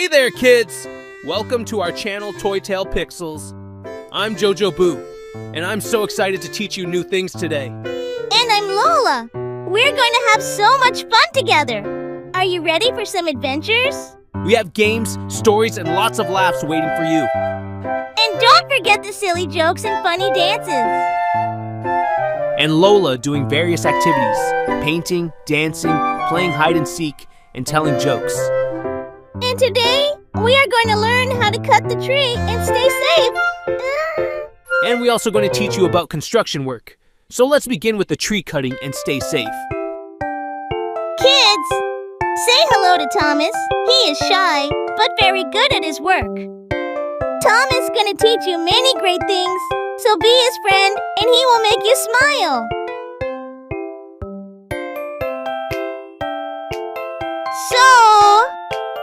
there, kids! Welcome to our channel, toytalepixels. I'm Jojo Boo, and I'm so excited to teach you new things today. And I'm Lola. We're going to have so much fun together. Are you ready for some adventures? We have games, stories, and lots of laughs waiting for you. And don't forget the silly jokes and funny dances. And Lola doing various activities, painting, dancing, playing hide and seek, and telling jokes. And today, we are going to learn how to cut the tree and stay safe. And we're also going to teach you about construction work. So let's begin with the tree cutting and stay safe. Kids, say hello to Thomas. He is shy, but very good at his work. Thomas is going to teach you many great things, so be his friend and he will make you smile. So,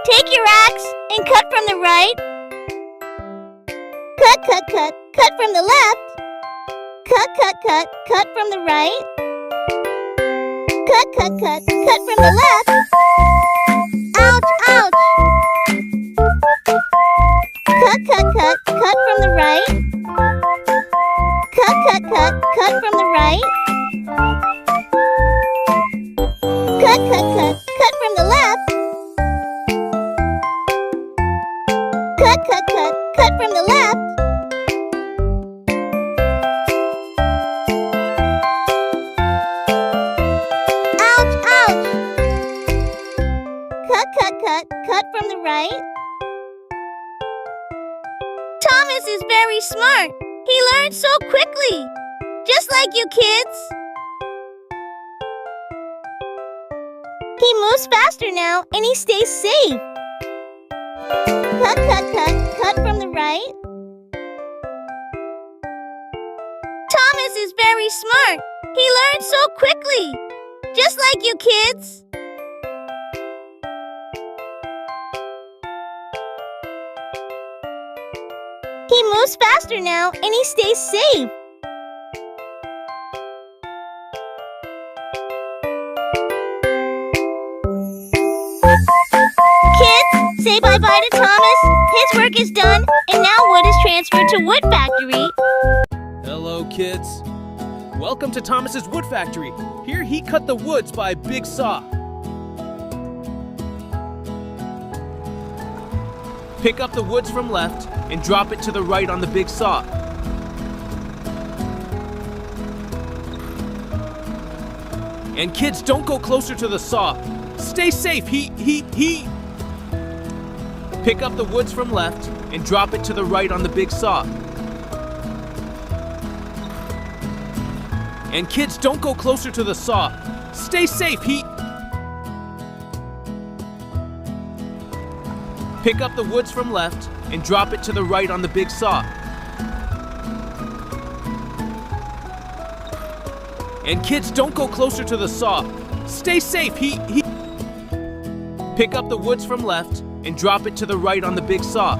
take your axe and cut from the right. Cut from the left. Cut from the right. Cut from the left. Ouch. Cut from the right. Cut from the right. Cut from the left. Cut from the left. Ouch. Cut from the right. Thomas is very smart. He learns so quickly. Just like you kids. He moves faster now and he stays safe. Cut from the right. Thomas is very smart. He learns so quickly. Just like you kids. He moves faster now and he stays safe. Kids, say bye-bye to Thomas. His work is done, and now wood is transferred to wood factory. Hello, kids. Welcome to Thomas's wood factory. Here he cut the woods by a big saw. Pick up the woods from left and drop it to the right on the big saw. And kids, don't go closer to the saw. Stay safe. He. Pick up the woods from left and drop it to the right on the big saw. And kids, don't go closer to the saw. Stay safe. Pick up the woods from left and drop it to the right on the big saw. And kids, don't go closer to the saw. Stay safe. Pick up the woods from left and drop it to the right on the big saw.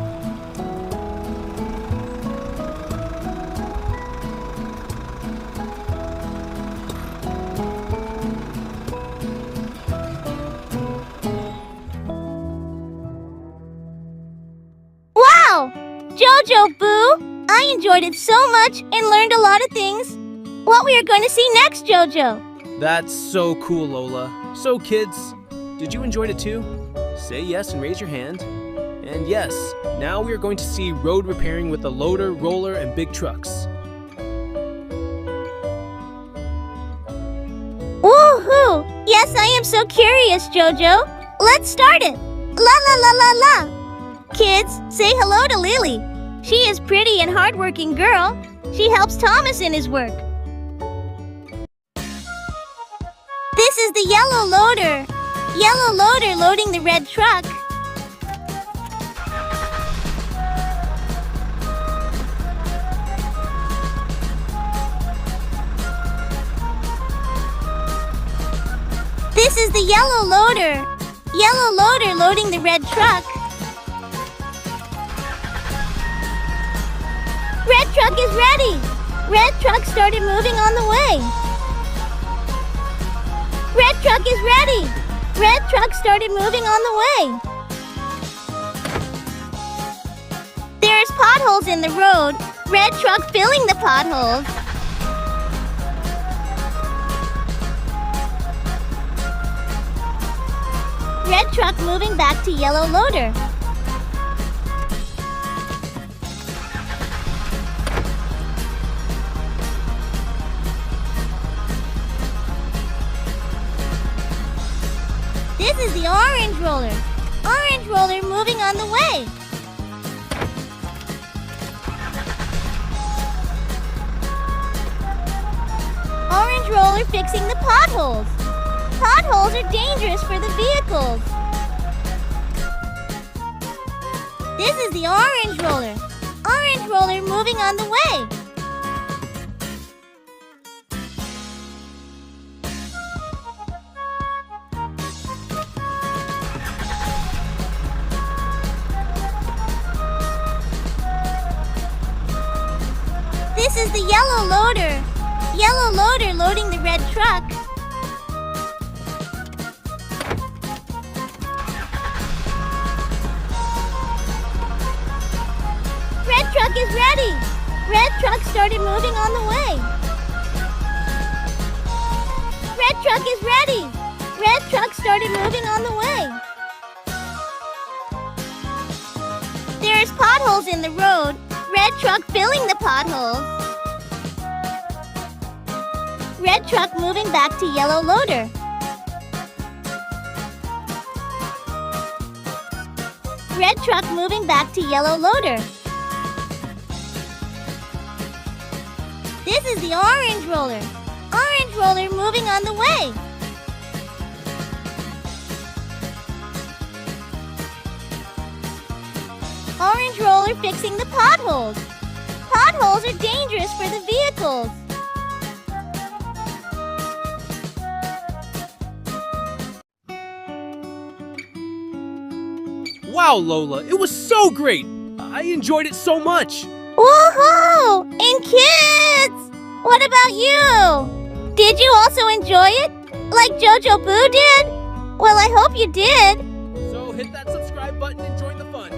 Wow! Jojo Boo! I enjoyed it so much and learned a lot of things. What we are going to see next, Jojo? That's so cool, Lola. So kids, did you enjoy it too? Say yes and raise your hand. And yes, now we are going to see road repairing with a loader, roller, and big trucks. Woohoo! Yes, I am so curious, Jojo. Let's start it. La. Kids, say hello to Lily. She is pretty and hardworking girl. She helps Thomas in his work. This is the yellow loader. Yellow loader loading the red truck. This is the yellow loader. Yellow loader loading the red truck. Red truck is ready. Red truck started moving on the way. Red truck is ready. Red truck started moving on the way. potholes in the road. Red truck filling the potholes. Red truck moving back to yellow loader. This is the orange roller. Orange roller moving on the way. Orange roller fixing the potholes. Potholes are dangerous for the vehicles. This is the orange roller. Orange roller moving on the way. This is the yellow loader. Yellow loader loading the red truck. Red truck is ready. Red truck started moving on the way. Red truck is ready. Red truck started moving on the way. There's potholes in the road. Red truck filling the potholes. Red truck moving back to yellow loader. Red truck moving back to yellow loader. This is the orange roller. Orange roller moving on the way. Orange roller fixing the potholes. Potholes are dangerous for the vehicles. Wow, Lola, it was so great! I enjoyed it so much! Woohoo! And kids! What about you? Did you also enjoy it? Like Jojo Boo did? Well, I hope you did. So hit that subscribe button and join the fun.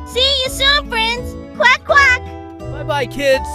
See you soon, friends. Quack, quack. Bye-bye, kids!